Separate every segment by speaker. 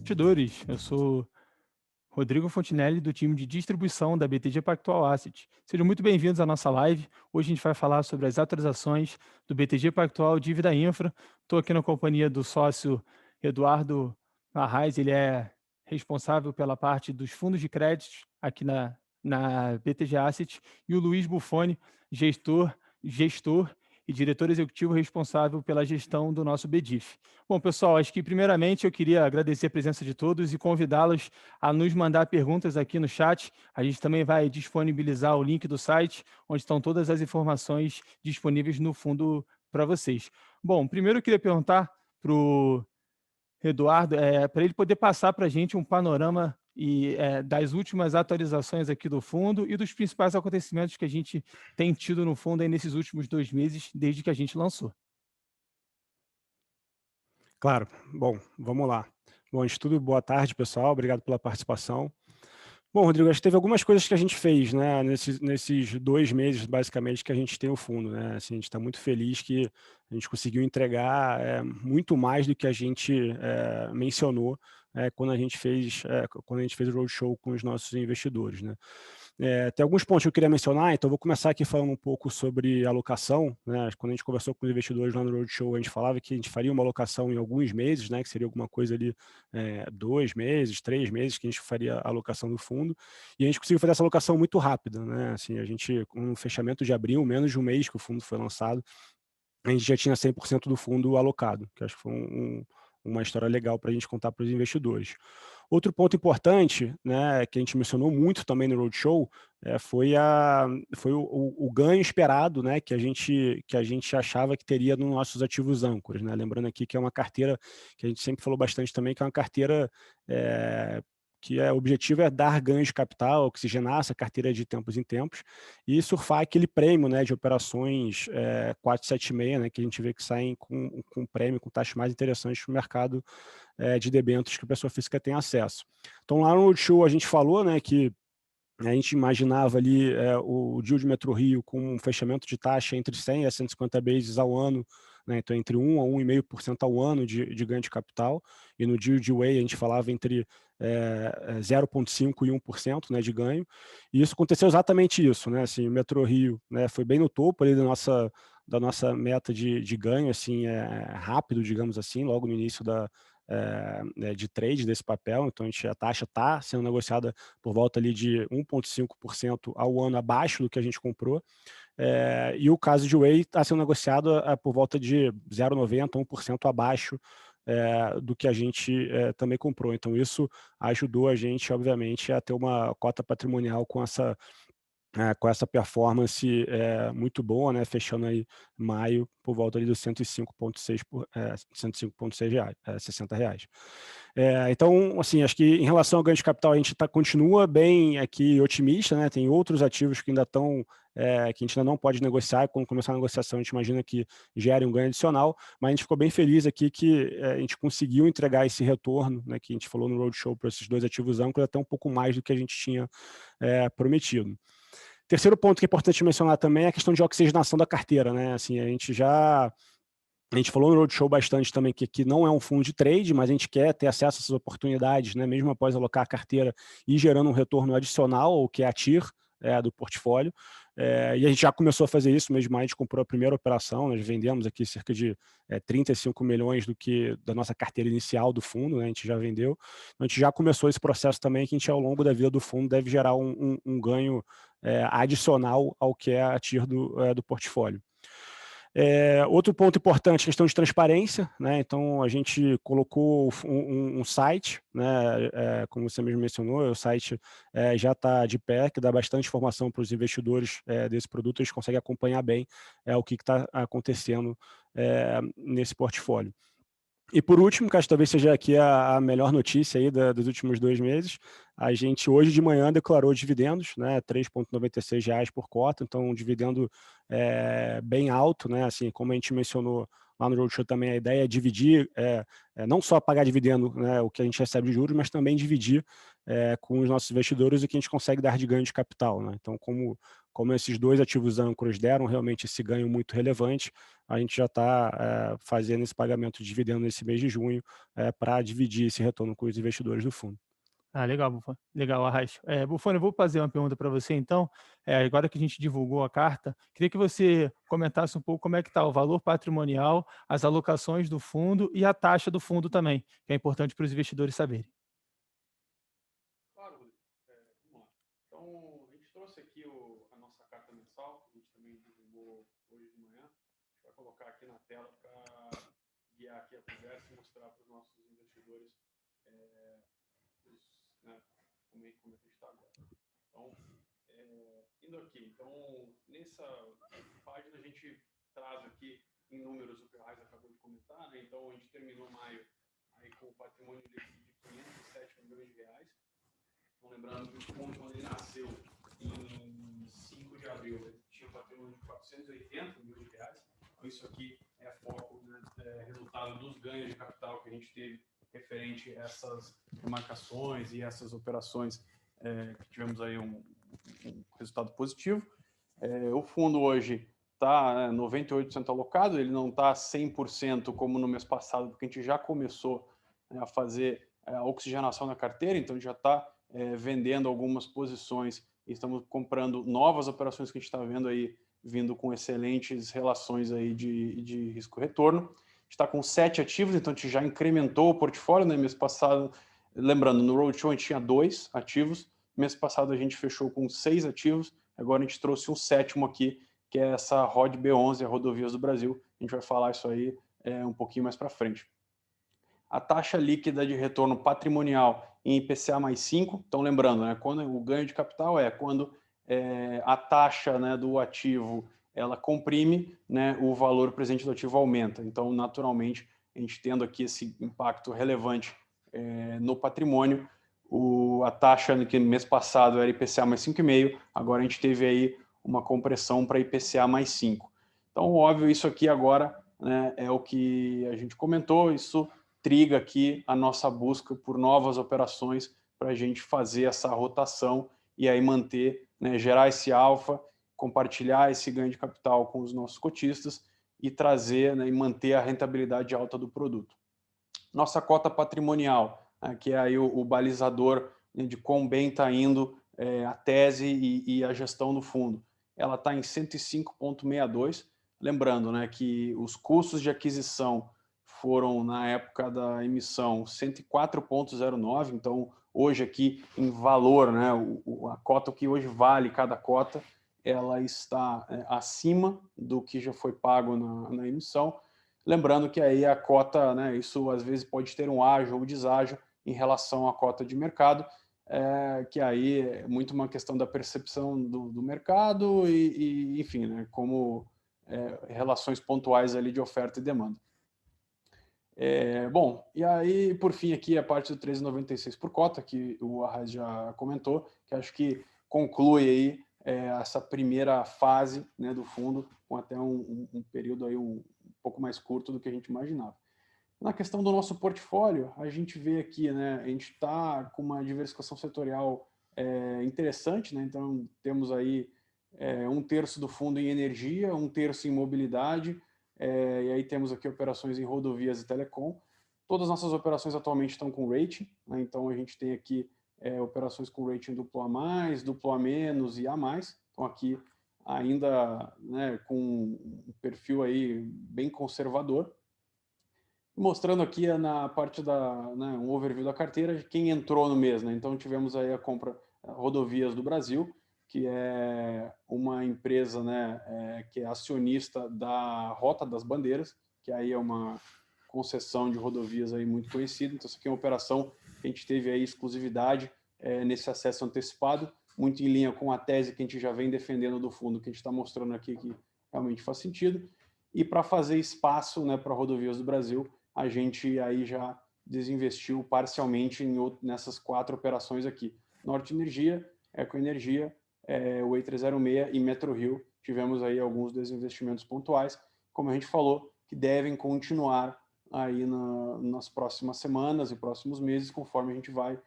Speaker 1: Investidores. Eu sou Rodrigo Fontinelli, do time de distribuição da BTG Pactual Asset. Sejam muito bem-vindos à nossa live. Hoje a gente vai falar sobre as atualizações do BTG Pactual Dívida Infra. Estou aqui na companhia do sócio Eduardo Arraes, ele é responsável pela parte dos fundos de créditos aqui na BTG Asset, e o Luiz Buffoni, gestor e diretor executivo responsável pela gestão do nosso BDIF. Bom, pessoal, acho que primeiramente eu queria agradecer a presença de todos e convidá-los a nos mandar perguntas aqui no chat. A gente também vai disponibilizar o link do site, onde estão todas as informações disponíveis no fundo para vocês. Bom, primeiro eu queria perguntar para o Eduardo, para ele poder passar para a gente um panorama das últimas atualizações aqui do fundo e dos principais acontecimentos que a gente tem tido no fundo aí nesses últimos 2 meses, desde que a gente lançou.
Speaker 2: Claro. Bom, vamos lá. Bom, antes de tudo, boa tarde, pessoal. Obrigado pela participação. Bom, Rodrigo, acho que teve algumas coisas que a gente fez, né, nesses 2 meses, basicamente, que a gente tem o fundo, né? Assim, a gente está muito feliz que a gente conseguiu entregar muito mais do que a gente mencionou quando a gente fez o roadshow com os nossos investidores, né? Tem alguns pontos que eu queria mencionar, então eu vou começar aqui falando um pouco sobre alocação, né? Quando a gente conversou com os investidores lá no roadshow, a gente falava que a gente faria uma alocação em alguns meses, né, que seria alguma coisa ali, 2 meses, 3 meses, que a gente faria a alocação do fundo, e a gente conseguiu fazer essa alocação muito rápida, né? Assim, a gente, com o fechamento de abril, menos de um mês que o fundo foi lançado, a gente já tinha 100% do fundo alocado, que acho que foi uma história legal para a gente contar para os investidores. Outro ponto importante, né, que a gente mencionou muito também no roadshow, foi o ganho esperado, né, que a gente achava que teria nos nossos ativos âncoras, né? Lembrando aqui que é uma carteira que a gente sempre falou bastante também, que é uma carteira que o objetivo é dar ganhos de capital, oxigenar essa carteira de tempos em tempos e surfar aquele prêmio, né, de operações 476, né, que a gente vê que saem com prêmio, com taxas mais interessantes para o mercado de debêntures que a pessoa física tem acesso. Então, lá no roadshow a gente falou, né, que a gente imaginava ali o deal de Metrorio com um fechamento de taxa entre 100 a 150 bases ao ano, né, então entre 1 a 1,5% ao ano de ganho de capital, e no deal de Whey a gente falava entre 0,5% e 1%, né, de ganho, e isso aconteceu exatamente isso, né, assim, o Metrorio, né, foi bem no topo ali da nossa meta de ganho, assim, rápido, digamos assim, logo no início de trade desse papel, então a taxa está sendo negociada por volta ali de 1,5% ao ano abaixo do que a gente comprou, e o caso de Whey está sendo negociado por volta de 0,90%, 1% abaixo do que a gente também comprou. Então isso ajudou a gente, obviamente, a ter uma cota patrimonial com essa performance muito boa, né, fechando aí maio por volta ali dos 105,6 R$ 105,6, R$ 60. Então, assim, acho que em relação ao ganho de capital a gente continua bem aqui otimista, né, tem outros ativos que ainda estão, que a gente ainda não pode negociar, quando começar a negociação a gente imagina que gere um ganho adicional, mas a gente ficou bem feliz aqui que a gente conseguiu entregar esse retorno, né, que a gente falou no roadshow para esses 2 ativos âncoras, até um pouco mais do que a gente tinha prometido. Terceiro ponto que é importante mencionar também é a questão de oxigenação da carteira, né? Assim, a gente falou no roadshow bastante também que não é um fundo de trade, mas a gente quer ter acesso a essas oportunidades, né, mesmo após alocar a carteira e gerando um retorno adicional ao que é a TIR do portfólio. E a gente já começou a fazer isso, mesmo a gente comprou a primeira operação, nós vendemos aqui cerca de 35 milhões da nossa carteira inicial do fundo, né, a gente já vendeu. Então, a gente já começou esse processo também, que a gente, ao longo da vida do fundo, deve gerar um ganho adicional ao que é a TIR do portfólio. Outro ponto importante, questão de transparência, né? Então a gente colocou um site, né? Como você mesmo mencionou, o site já está de pé, que dá bastante informação para os investidores desse produto, eles conseguem acompanhar bem o que está acontecendo nesse portfólio. E por último, que acho que talvez seja aqui a melhor notícia aí dos últimos 2 meses, a gente hoje de manhã declarou dividendos, né, R$ 3,96 por cota, então um dividendo bem alto, né, assim, como a gente mencionou lá no Roadshow também a ideia é dividir, não só pagar dividendo, né, o que a gente recebe de juros, mas também dividir com os nossos investidores o que a gente consegue dar de ganho de capital, né? Então, como esses dois ativos âncoras deram realmente esse ganho muito relevante, a gente já está fazendo esse pagamento de dividendo nesse mês de junho para dividir esse retorno com os investidores do fundo.
Speaker 1: Ah, legal, Bufone. Legal, Arraes. Bufone, eu vou fazer uma pergunta para você, então. Agora que a gente divulgou a carta, queria que você comentasse um pouco como é que está o valor patrimonial, as alocações do fundo e a taxa do fundo também, que é importante para os investidores saberem.
Speaker 3: Claro, Rodrigo. Vamos lá. Então, a gente trouxe aqui a nossa carta mensal, que a gente também divulgou hoje de manhã. A gente vai colocar aqui na tela para guiar aqui a conversa e mostrar para os nossos investidores né, como é que a gente está agora. Então, indo aqui, então, nessa página a gente traz aqui em números o que o Raiz acabou de comentar, né? Então, a gente terminou maio aí com o patrimônio líquido de 507 milhões de reais. Então, lembrando que o fundo, quando ele nasceu em 5 de abril, ele tinha um patrimônio de 480 milhões de reais. Então, isso aqui é foco, né, resultado dos ganhos de capital que a gente teve referente a essas remarcações e essas operações que tivemos aí um resultado positivo. O fundo hoje está 98% alocado, ele não está 100% como no mês passado, porque a gente já começou a fazer a oxigenação na carteira, então a gente já está vendendo algumas posições e estamos comprando novas operações que a gente está vendo aí, vindo com excelentes relações aí de risco-retorno. A gente está com 7 ativos, então a gente já incrementou o portfólio, né? Mês passado, lembrando, no Roadshow a gente tinha 2 ativos, mês passado a gente fechou com 6 ativos, agora a gente trouxe um 7º aqui, que é essa ROD B11, a Rodovias do Brasil. A gente vai falar isso aí um pouquinho mais para frente. A taxa líquida de retorno patrimonial em IPCA mais 5, então lembrando, né, quando o ganho de capital quando a taxa, né, do ativo ela comprime, né, o valor presente do ativo aumenta. Então, naturalmente, a gente tendo aqui esse impacto relevante no patrimônio, a taxa que no mês passado era IPCA mais 5,5, agora a gente teve aí uma compressão para IPCA mais 5. Então, óbvio, isso aqui agora, né, é o que a gente comentou, isso triga aqui a nossa busca por novas operações para a gente fazer essa rotação e aí manter, né, gerar esse alfa, compartilhar esse ganho de capital com os nossos cotistas e trazer, né, e manter a rentabilidade alta do produto. Nossa cota patrimonial, né, que é aí o balizador, né, de quão bem está indo a tese e a gestão do fundo. Ela está em 105,62. Lembrando, né, que os custos de aquisição foram, na época da emissão, 104,09. Então, hoje aqui, em valor, né, a cota que hoje vale cada cota, ela está acima do que já foi pago na emissão. Lembrando que aí a cota, né, isso às vezes pode ter um ágio ou deságio em relação à cota de mercado, que aí é muito uma questão da percepção do mercado enfim, né, como relações pontuais ali de oferta e demanda. Bom, e aí, por fim, aqui a parte do 13,96 por cota, que o Arraes já comentou, que acho que conclui aí essa primeira fase, né, do fundo, com até um período aí um pouco mais curto do que a gente imaginava. Na questão do nosso portfólio, a gente vê aqui, né, a gente está com uma diversificação setorial interessante, né, então temos aí 1/3 do fundo em energia, 1/3 em mobilidade, e aí temos aqui operações em rodovias e telecom. Todas as nossas operações atualmente estão com rating, né, então a gente tem aqui operações com rating AA+, AA- e A+, então aqui ainda, né, com um perfil aí bem conservador. Mostrando aqui na parte né, um overview da carteira de quem entrou no mês, né? Então tivemos aí a compra Rodovias do Brasil, que é uma empresa, né, que é acionista da Rota das Bandeiras, que aí é uma concessão de rodovias aí muito conhecida. Então, isso aqui é uma operação que a gente teve aí exclusividade nesse acesso antecipado, muito em linha com a tese que a gente já vem defendendo do fundo, que a gente está mostrando aqui que realmente faz sentido. E para fazer espaço, né, para Rodovias do Brasil, a gente aí já desinvestiu parcialmente nessas 4 operações aqui. Norte Energia, Ecoenergia, Way 306 e MetroRio. Tivemos aí alguns desinvestimentos pontuais. Como a gente falou, que devem continuar aí nas próximas semanas e próximos meses, conforme a gente vai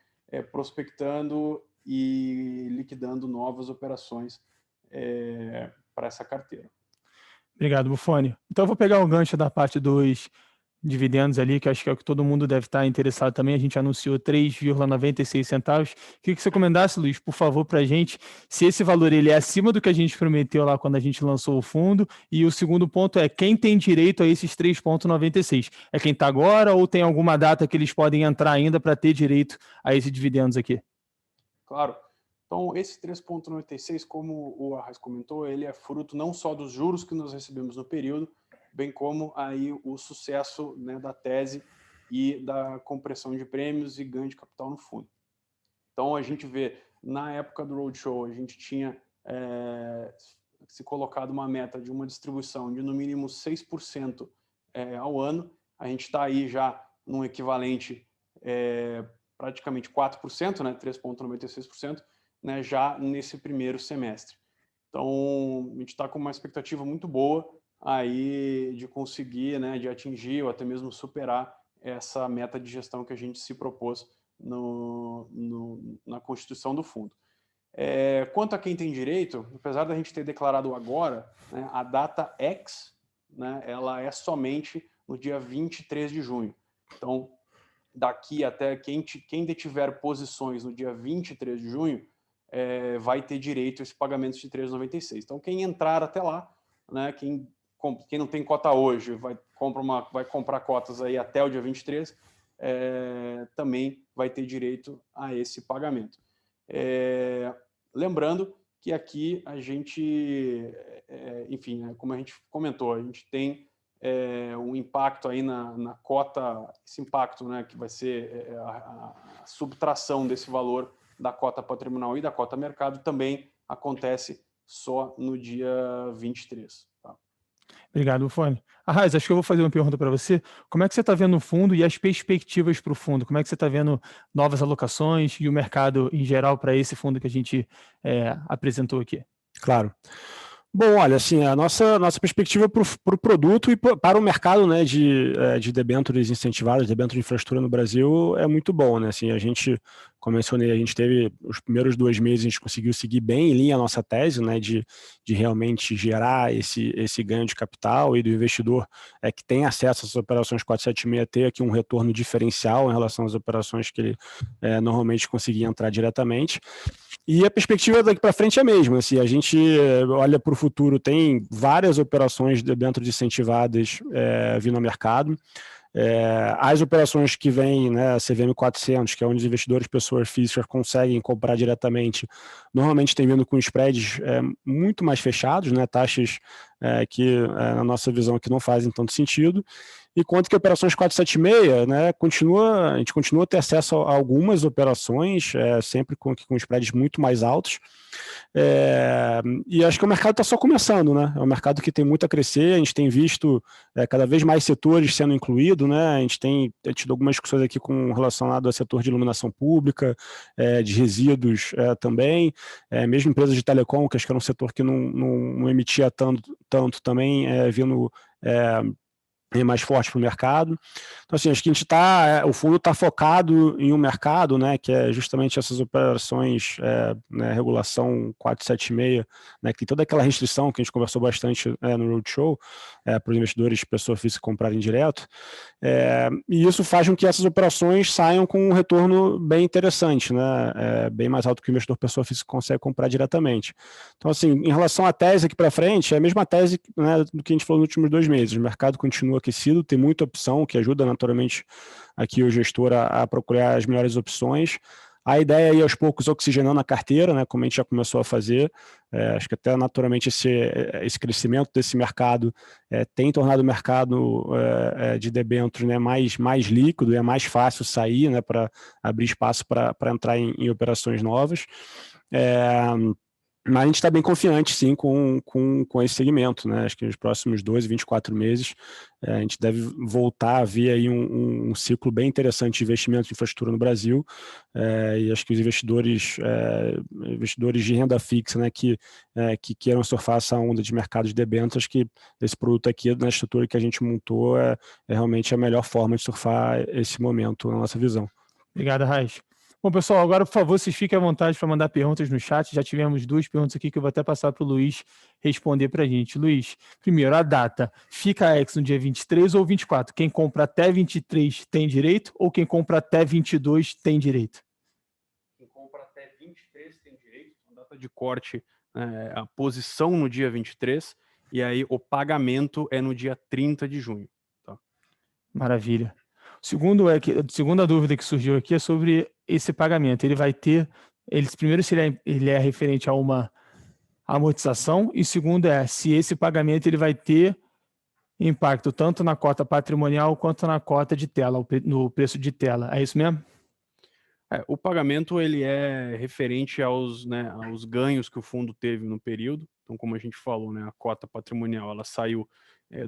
Speaker 3: prospectando e liquidando novas operações para essa carteira.
Speaker 1: Obrigado, Buffoni. Então, eu vou pegar o gancho da parte dos dividendos ali, que acho que é o que todo mundo deve estar interessado também. A gente anunciou 3,96 centavos. Queria que você comentasse, Luiz, por favor, para a gente, se esse valor ele é acima do que a gente prometeu lá quando a gente lançou o fundo. E o segundo ponto é quem tem direito a esses 3,96? É quem está agora ou tem alguma data que eles podem entrar ainda para ter direito a esses dividendos aqui?
Speaker 3: Claro. Então, esse 3,96, como o Arraes comentou, ele é fruto não só dos juros que nós recebemos no período, bem como aí o sucesso, né, da tese e da compressão de prêmios e ganho de capital no fundo. Então, a gente vê, na época do Roadshow, a gente tinha se colocado uma meta de uma distribuição de no mínimo 6% ao ano. A gente está aí já num equivalente praticamente 4%, né, 3,96%, né, já nesse primeiro semestre. Então, a gente está com uma expectativa muito boa aí de conseguir, né, de atingir ou até mesmo superar essa meta de gestão que a gente se propôs na constituição do fundo. Quanto a quem tem direito, apesar da gente ter declarado agora, né, a data X, né, ela é somente no dia 23 de junho. Então, daqui até quem detiver posições no dia 23 de junho, vai ter direito a esse pagamento de 3,96. Então, quem entrar até lá, né, quem não tem cota hoje, vai comprar cotas aí até o dia 23, também vai ter direito a esse pagamento. Lembrando que aqui a gente, enfim, né, como a gente comentou, a gente tem um impacto aí na cota, esse impacto, né, que vai ser a subtração desse valor da cota patrimonial e da cota mercado, também acontece só no dia 23. Tá?
Speaker 1: Obrigado, Buffoni. Arraes, acho que eu vou fazer uma pergunta para você. Como é que você está vendo o fundo e as perspectivas para o fundo? Como é que você está vendo novas alocações e o mercado em geral para esse fundo que a gente apresentou aqui?
Speaker 2: Claro. Bom, olha, assim, a nossa perspectiva para o produto e para o mercado, né, de debêntures incentivadas, debêntures de infraestrutura no Brasil é muito bom, né? Assim, a gente, como mencionei, a gente teve os primeiros 2 meses, a gente conseguiu seguir bem em linha a nossa tese, né, de realmente gerar esse ganho de capital e do investidor que tem acesso às operações 476 ter aqui um retorno diferencial em relação às operações que ele normalmente conseguia entrar diretamente. E a perspectiva daqui para frente é a mesma. Assim, a gente olha para o futuro, tem várias operações de debêntures incentivadas vindo ao mercado. As operações que vêm, né, a CVM 400, que é onde os investidores, pessoas físicas, conseguem comprar diretamente, normalmente tem vindo com spreads muito mais fechados, né, taxas que, na nossa visão, aqui não fazem tanto sentido. Enquanto que operações 476, né, a gente continua a ter acesso a algumas operações, sempre com spreads muito mais altos. E acho que o mercado está só começando, né? É um mercado que tem muito a crescer, a gente tem visto cada vez mais setores sendo incluídos, né? A gente tem tido algumas discussões aqui com relacionado ao setor de iluminação pública, de resíduos também, mesmo empresas de telecom, que acho que era um setor que não emitia tanto também, vindo mais forte para o mercado. Então, assim, acho que a gente o fundo está focado em um mercado, né, que é justamente essas operações, né, regulação 476, né, que tem toda aquela restrição que a gente conversou bastante no Roadshow, para os investidores, pessoa física comprarem direto, e isso faz com que essas operações saiam com um retorno bem interessante, né, bem mais alto que o investidor pessoa física consegue comprar diretamente. Então, assim, em relação à tese aqui para frente, é a mesma tese, né, do que a gente falou nos últimos 2 meses. O mercado continua aquecido, tem muita opção, que ajuda naturalmente aqui o gestor a procurar as melhores opções. A ideia é ir aos poucos oxigenando a carteira, né, como a gente já começou a fazer. Acho que até naturalmente esse crescimento desse mercado tem tornado o mercado de debêntures, né, mais líquido, é mais fácil sair, né, para abrir espaço para entrar em operações novas. Mas a gente está bem confiante, sim, com esse segmento, né? Acho que nos próximos 12, 24 meses, a gente deve voltar a ver aí um ciclo bem interessante de investimento em infraestrutura no Brasil, e acho que os investidores de renda fixa, né, que queiram surfar essa onda de mercado de debêntures, acho que esse produto aqui, na estrutura que a gente montou, é realmente a melhor forma de surfar esse momento, na nossa visão.
Speaker 1: Obrigado, Raiz. Bom, pessoal, agora, por favor, vocês fiquem à vontade para mandar perguntas no chat. Já tivemos 2 perguntas aqui que eu vou até passar para o Luiz responder para a gente. Luiz, primeiro, a data. Fica a X no dia 23 ou 24? Quem compra até 23 tem direito ou quem compra até 22 tem direito?
Speaker 3: Quem compra até 23 tem direito. A data de corte, a posição no dia 23, e aí o pagamento é no dia 30 de junho. Tá?
Speaker 1: Maravilha. Segunda dúvida que surgiu aqui é sobre esse pagamento. Ele vai ter, primeiro, se ele é referente a uma amortização, e segundo se esse pagamento ele vai ter impacto tanto na cota patrimonial quanto na cota de tela, no preço de tela. É isso mesmo?
Speaker 3: O pagamento ele é referente aos ganhos que o fundo teve no período. Então, como a gente falou, né, a cota patrimonial ela saiu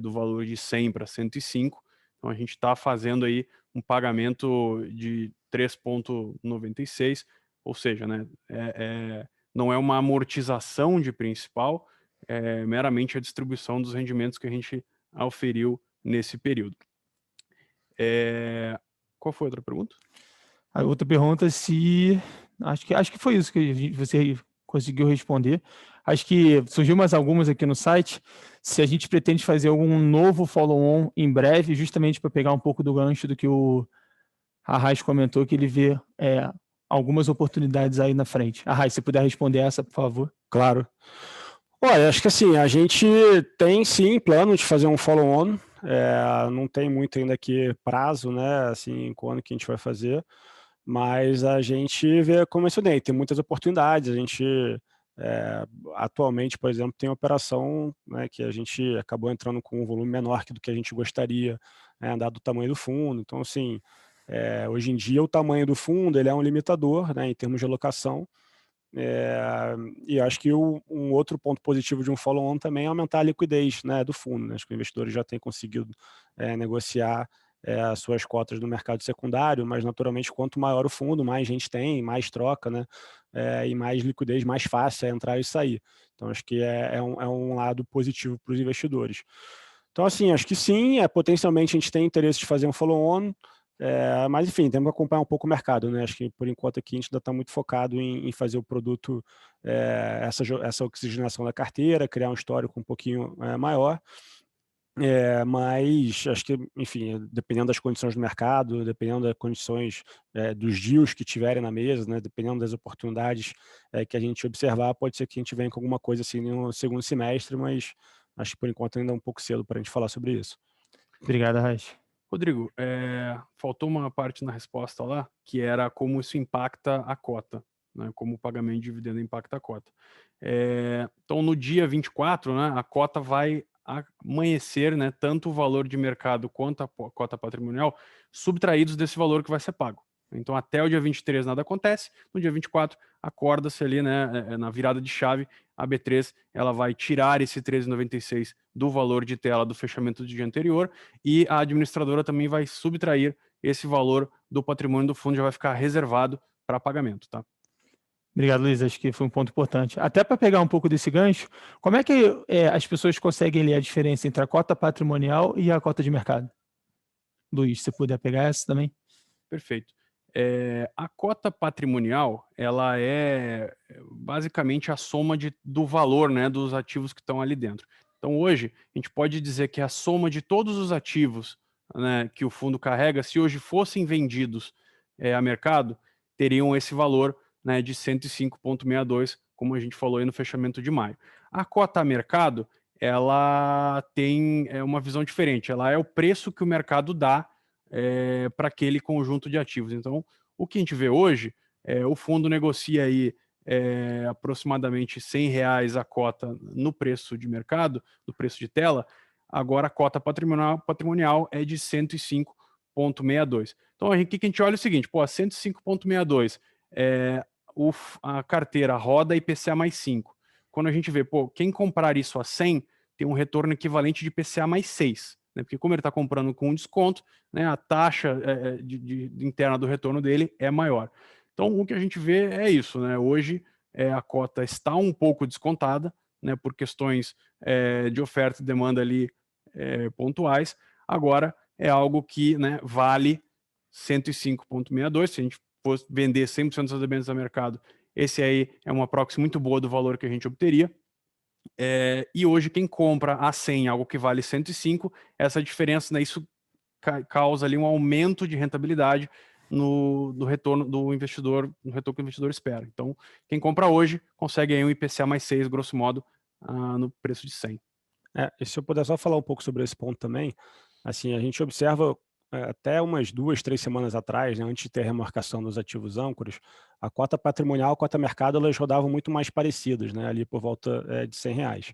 Speaker 3: do valor de 100 para 105. Então, a gente está fazendo aí um pagamento de 3,96, ou seja, né, não é uma amortização de principal, é meramente a distribuição dos rendimentos que a gente auferiu nesse período. Qual foi a outra pergunta?
Speaker 1: A outra pergunta acho que foi isso que você conseguiu responder. Acho que surgiu mais algumas aqui no site. Se a gente pretende fazer algum novo follow-on em breve, justamente para pegar um pouco do gancho do que o Arraiz comentou, que ele vê algumas oportunidades aí na frente. Arraiz, se puder responder essa, por favor.
Speaker 2: Claro. Olha, acho que assim, a gente tem sim plano de fazer um follow-on, não tem muito ainda aqui prazo, né, assim, quando que a gente vai fazer, mas a gente vê, como eu mencionei, tem muitas oportunidades, a gente atualmente, por exemplo, tem operação, né, que a gente acabou entrando com um volume menor do que a gente gostaria, né, dado o tamanho do fundo, então assim, hoje em dia o tamanho do fundo ele é um limitador, né, em termos de alocação, e acho que um outro ponto positivo de um follow-on também é aumentar a liquidez, né, do fundo, né? Acho que os investidores já têm conseguido negociar as suas cotas no mercado secundário, mas naturalmente quanto maior o fundo, mais gente tem, mais troca, né, e mais liquidez, mais fácil é entrar e sair. Então acho que é um lado positivo para os investidores. Então assim, acho que sim, potencialmente a gente tem interesse de fazer um follow-on, mas enfim, temos que acompanhar um pouco o mercado, né? Acho que por enquanto aqui a gente ainda está muito focado em fazer o produto, essa oxigenação da carteira, criar um histórico um pouquinho maior. Mas acho que, enfim, dependendo das condições do mercado, dependendo das condições dos deals que tiverem na mesa, né? Dependendo das oportunidades que a gente observar, pode ser que a gente venha com alguma coisa assim no segundo semestre, mas acho que por enquanto ainda é um pouco cedo para a gente falar sobre isso.
Speaker 1: Obrigado, Arraiz.
Speaker 3: Rodrigo, faltou uma parte na resposta lá, que era como isso impacta a cota, né? Como o pagamento de dividendo impacta a cota. Então, no dia 24, né, a cota vai amanhecer, né, tanto o valor de mercado quanto a cota patrimonial subtraídos desse valor que vai ser pago. Então, até o dia 23 nada acontece, no dia 24 acorda-se ali, né, na virada de chave, a B3 ela vai tirar esse 13,96 do valor de tela do fechamento do dia anterior e a administradora também vai subtrair esse valor do patrimônio do fundo, já vai ficar reservado para pagamento, tá?
Speaker 1: Obrigado, Luiz. Acho que foi um ponto importante. Até para pegar um pouco desse gancho, como é que as pessoas conseguem ler a diferença entre a cota patrimonial e a cota de mercado? Luiz, se puder pegar essa também.
Speaker 3: Perfeito. A cota patrimonial, ela é basicamente a soma do valor, né, dos ativos que estão ali dentro. Então, hoje, a gente pode dizer que a soma de todos os ativos, né, que o fundo carrega, se hoje fossem vendidos a mercado, teriam esse valor, né, de 105,62, como a gente falou aí no fechamento de maio. A cota a mercado, ela tem uma visão diferente, ela é o preço que o mercado dá para aquele conjunto de ativos. Então, o que a gente vê hoje, o fundo negocia aí aproximadamente R$100 a cota no preço de mercado, no preço de tela, agora a cota patrimonial é de 105,62. Então, o que a gente olha é o seguinte, 105,62, a carteira roda IPCA mais 5. quando a gente vê, pô, quem comprar isso a 100 tem um retorno equivalente de IPCA mais 6, né? Porque como ele está comprando com um desconto, né, a taxa interna do retorno dele é maior. Então, o que a gente vê é isso, né? Hoje, a cota está um pouco descontada, né, por questões de oferta e demanda ali pontuais. Agora, é algo que, né, vale 105,62. Se a gente fosse vender 100% das debêntures a mercado, esse aí é uma proxy muito boa do valor que a gente obteria. E hoje, quem compra a 100 algo que vale 105, essa diferença, né, isso causa ali um aumento de rentabilidade no retorno do investidor, no retorno que o investidor espera. Então, quem compra hoje consegue aí um IPCA mais 6, grosso modo, no preço de 100.
Speaker 2: E se eu puder só falar um pouco sobre esse ponto também, assim, a gente observa até umas 2, 3 semanas atrás, né, antes de ter a remarcação dos ativos âncoras, a cota patrimonial, a cota mercado, elas rodavam muito mais parecidas, né, ali por volta de R$100.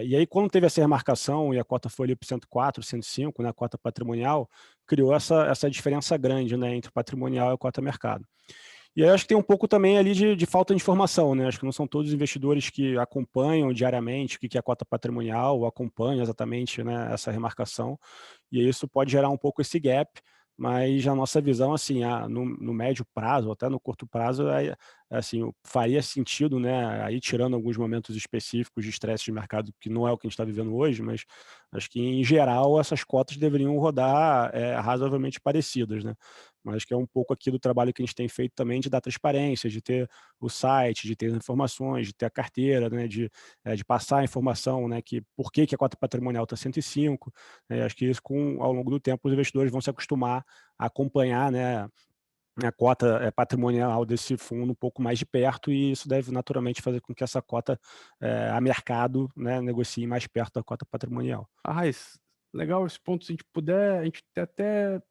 Speaker 2: E aí, quando teve essa remarcação e a cota foi ali para 104, 105, né, a cota patrimonial, criou essa diferença grande, né, entre patrimonial e a cota mercado. E aí acho que tem um pouco também ali de falta de informação, né? Acho que não são todos os investidores que acompanham diariamente o que é a cota patrimonial, ou acompanham exatamente, né, essa remarcação, e aí isso pode gerar um pouco esse gap, mas a nossa visão, assim, no médio prazo, ou até no curto prazo, assim, faria sentido, né, aí tirando alguns momentos específicos de estresse de mercado, que não é o que a gente está vivendo hoje, mas acho que, em geral, essas cotas deveriam rodar razoavelmente parecidas, né? Mas que é um pouco aqui do trabalho que a gente tem feito também de dar transparência, de ter o site, de ter informações, de ter a carteira, né, de passar a informação, né, que por que a cota patrimonial está 105. Acho que isso, ao longo do tempo, os investidores vão se acostumar a acompanhar, né, a cota patrimonial desse fundo um pouco mais de perto, e isso deve naturalmente fazer com que essa cota a mercado, né, negocie mais perto da cota patrimonial.
Speaker 3: Legal esse ponto. Se a gente puder, a gente até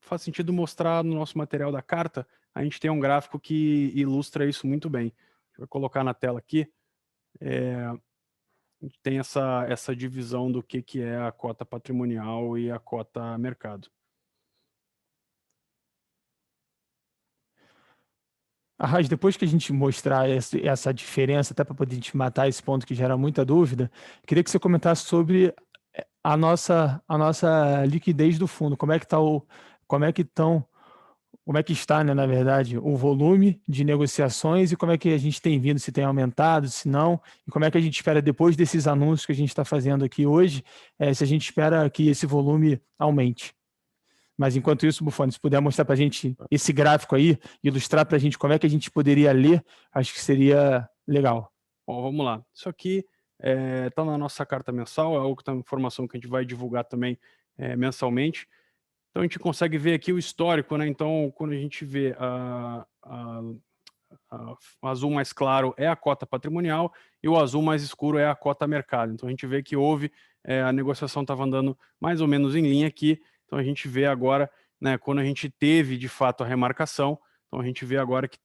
Speaker 3: faz sentido mostrar no nosso material da carta. A gente tem um gráfico que ilustra isso muito bem. A gente vai colocar na tela aqui. A gente tem essa divisão do que é a cota patrimonial e a cota mercado.
Speaker 1: Arras, depois que a gente mostrar essa diferença, até para poder a gente matar esse ponto que gera muita dúvida, queria que você comentasse sobre a nossa liquidez do fundo. Como é que está, né, na verdade, o volume de negociações, e como é que a gente tem vindo, se tem aumentado, se não, e como é que a gente espera, depois desses anúncios que a gente está fazendo aqui hoje, se a gente espera que esse volume aumente. Mas, enquanto isso, Buffoni, se puder mostrar para a gente esse gráfico aí, ilustrar para a gente como é que a gente poderia ler, acho que seria legal.
Speaker 3: Bom, vamos lá. Isso aqui está na nossa carta mensal, é algo que tá, informação que a gente vai divulgar também mensalmente. Então, a gente consegue ver aqui o histórico, né? Então, quando a gente vê o azul mais claro é a cota patrimonial e o azul mais escuro é a cota mercado. Então, a gente vê que houve, a negociação estava andando mais ou menos em linha aqui. Então, a gente vê agora, né, quando a gente teve, de fato, a remarcação, então a gente vê agora que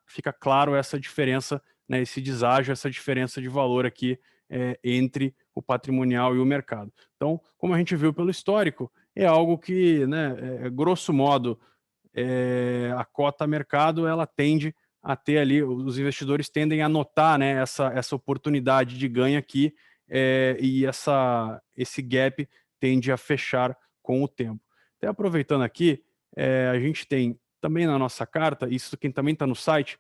Speaker 3: fica claro essa diferença, né, esse deságio, essa diferença de valor aqui entre o patrimonial e o mercado. Então, como a gente viu pelo histórico, é algo que, né, grosso modo, a cota mercado, ela tende a ter ali, os investidores tendem a notar, né, essa oportunidade de ganho aqui, e esse gap tende a fechar com o tempo. Até aproveitando aqui, a gente tem também na nossa carta, isso quem também está no site,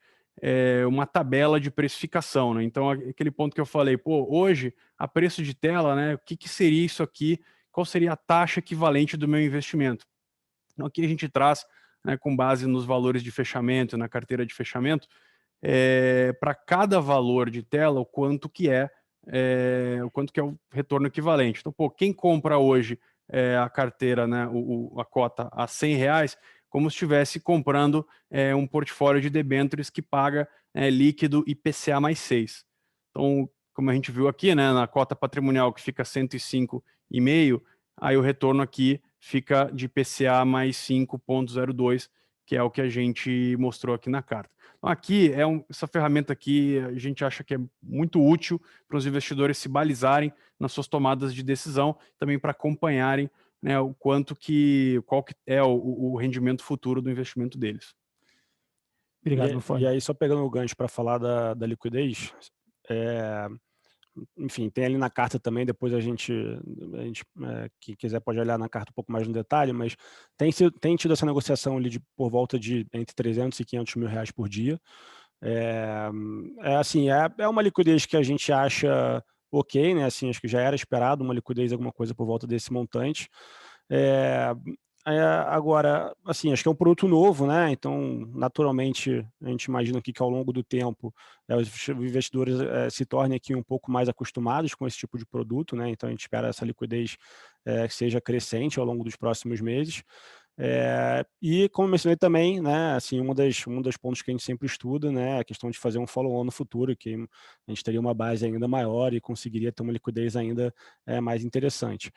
Speaker 3: uma tabela de precificação, né? Então, aquele ponto que eu falei, pô, hoje, a preço de tela, né, o que seria isso aqui? Qual seria a taxa equivalente do meu investimento? Então, aqui a gente traz, né, com base nos valores de fechamento, na carteira de fechamento, para cada valor de tela, o quanto que é o retorno equivalente. Então, pô, quem compra hoje a carteira, né, a cota a R$100, como se estivesse comprando um portfólio de debêntures que paga líquido IPCA mais 6. Então, como a gente viu aqui, né, na cota patrimonial que fica 105,5, aí o retorno aqui fica de IPCA mais 5,02, que é o que a gente mostrou aqui na carta. Então, aqui, essa ferramenta aqui, a gente acha que é muito útil para os investidores se balizarem nas suas tomadas de decisão, também para acompanharem, né, qual que é o rendimento futuro do investimento deles.
Speaker 1: Obrigado, Buffoni.
Speaker 2: E aí, só pegando o gancho para falar da liquidez, Enfim, tem ali na carta também, depois a gente que quiser pode olhar na carta um pouco mais no detalhe, mas tem tido essa negociação ali por volta de entre 300 e 500 mil reais por dia. Assim, é uma liquidez que a gente acha ok, né? Assim, acho que já era esperado uma liquidez, alguma coisa por volta desse montante. É, Agora, assim, acho que é um produto novo, né? Então, naturalmente, a gente imagina aqui que ao longo do tempo, os investidores se tornem aqui um pouco mais acostumados com esse tipo de produto, né? Então, a gente espera essa liquidez que seja crescente ao longo dos próximos meses. E como eu mencionei também, né, assim, um dos pontos que a gente sempre estuda, né, é a questão de fazer um follow-on no futuro, que a gente teria uma base ainda maior e conseguiria ter uma liquidez ainda mais interessante.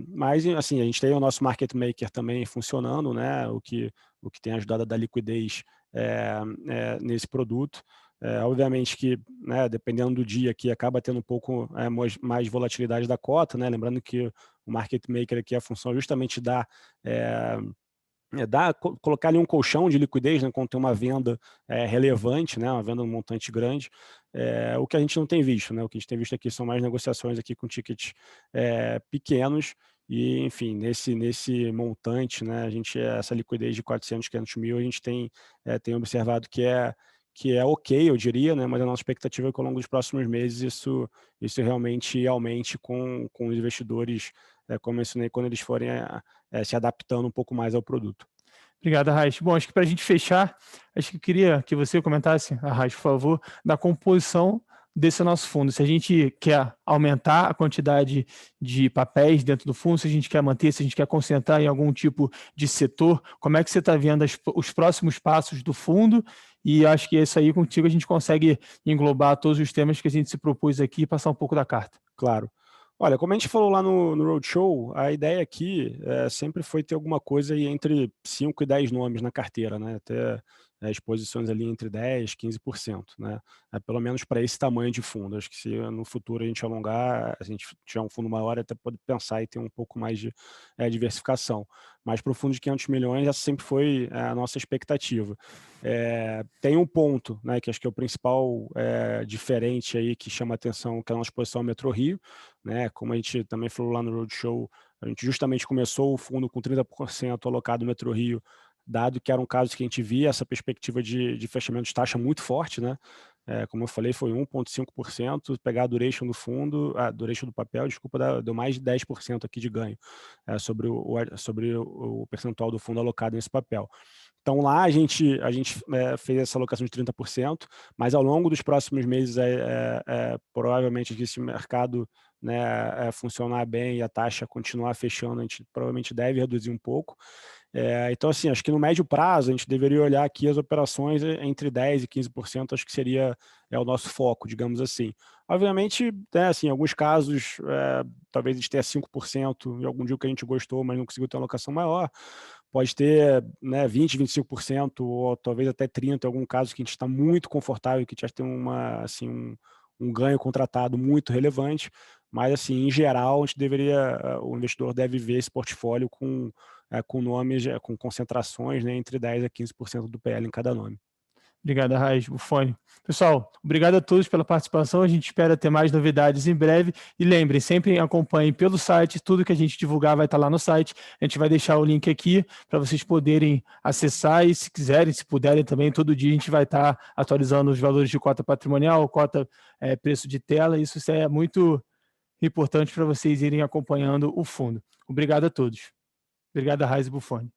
Speaker 2: Mas, assim, a gente tem o nosso market maker também funcionando, né, o que tem ajudado a dar liquidez nesse produto. Obviamente que, né, dependendo do dia aqui, acaba tendo um pouco mais volatilidade da cota, né, lembrando que o market maker aqui, a função é justamente colocar ali um colchão de liquidez, né, quando tem uma venda relevante, né, uma venda num montante grande, o que a gente não tem visto, né, o que a gente tem visto aqui são mais negociações aqui com tickets pequenos e, enfim, nesse montante, né, essa liquidez de 400, 500 mil, a gente tem observado que é ok, eu diria, né, mas a nossa expectativa é que ao longo dos próximos meses isso realmente aumente com os investidores, como eu mencionei, quando eles forem se adaptando um pouco mais ao produto.
Speaker 1: Obrigado, Arraes. Bom, acho que para a gente fechar, acho que eu queria que você comentasse, Arraes, por favor, da composição desse nosso fundo. Se a gente quer aumentar a quantidade de papéis dentro do fundo, se a gente quer manter, se a gente quer concentrar em algum tipo de setor, como é que você está vendo os próximos passos do fundo? E acho que isso aí contigo a gente consegue englobar todos os temas que a gente se propôs aqui e passar um pouco da carta.
Speaker 2: Claro. Olha, como a gente falou lá no Roadshow, a ideia aqui sempre foi ter alguma coisa aí entre 5 e 10 nomes na carteira, né? Ter exposições ali entre 10% 15%, né? Pelo menos para esse tamanho de fundo. Acho que se no futuro a gente alongar, a gente tiver um fundo maior, até pode pensar e ter um pouco mais de diversificação. Mas para o fundo de 500 milhões, essa sempre foi a nossa expectativa. Tem um ponto, né, que acho que é o principal diferente aí que chama a atenção, que é a nossa exposição ao Metrô Rio, né? Como a gente também falou lá no Roadshow, a gente justamente começou o fundo com 30% alocado no Metrô Rio, dado que era um caso que a gente via essa perspectiva de fechamento de taxa muito forte, né? Como eu falei, foi 1,5%, pegar a duration do fundo, a duration do papel, desculpa, deu mais de 10% aqui de ganho sobre o percentual do fundo alocado nesse papel. Então lá a gente fez essa alocação de 30%, mas ao longo dos próximos meses, provavelmente esse mercado, né, funcionar bem e a taxa continuar fechando, a gente provavelmente deve reduzir um pouco. Então, assim, acho que no médio prazo a gente deveria olhar aqui as operações entre 10% e 15%, acho que seria o nosso foco, digamos assim. Obviamente, né, assim, em alguns casos, talvez a gente tenha 5% em algum dia que a gente gostou, mas não conseguiu ter uma alocação maior. Pode ter, né, 20%, 25%, ou talvez até 30% em algum caso que a gente está muito confortável, que a gente já tem um ganho contratado muito relevante. Mas, assim, em geral, o investidor deve ver esse portfólio com nomes, com concentrações, né, entre 10% a 15% do PL em cada nome.
Speaker 1: Obrigado, Arraes, Bufone. Pessoal, obrigado a todos pela participação. A gente espera ter mais novidades em breve. E lembrem, sempre acompanhem pelo site. Tudo que a gente divulgar vai estar lá no site. A gente vai deixar o link aqui para vocês poderem acessar. E se quiserem, se puderem também, todo dia a gente vai estar atualizando os valores de cota patrimonial, cota preço de tela. Isso é muito importante para vocês irem acompanhando o fundo. Obrigado a todos. Obrigado, Arraes e Bufone.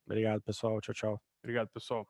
Speaker 2: Obrigado, pessoal. Tchau, tchau.
Speaker 1: Obrigado, pessoal.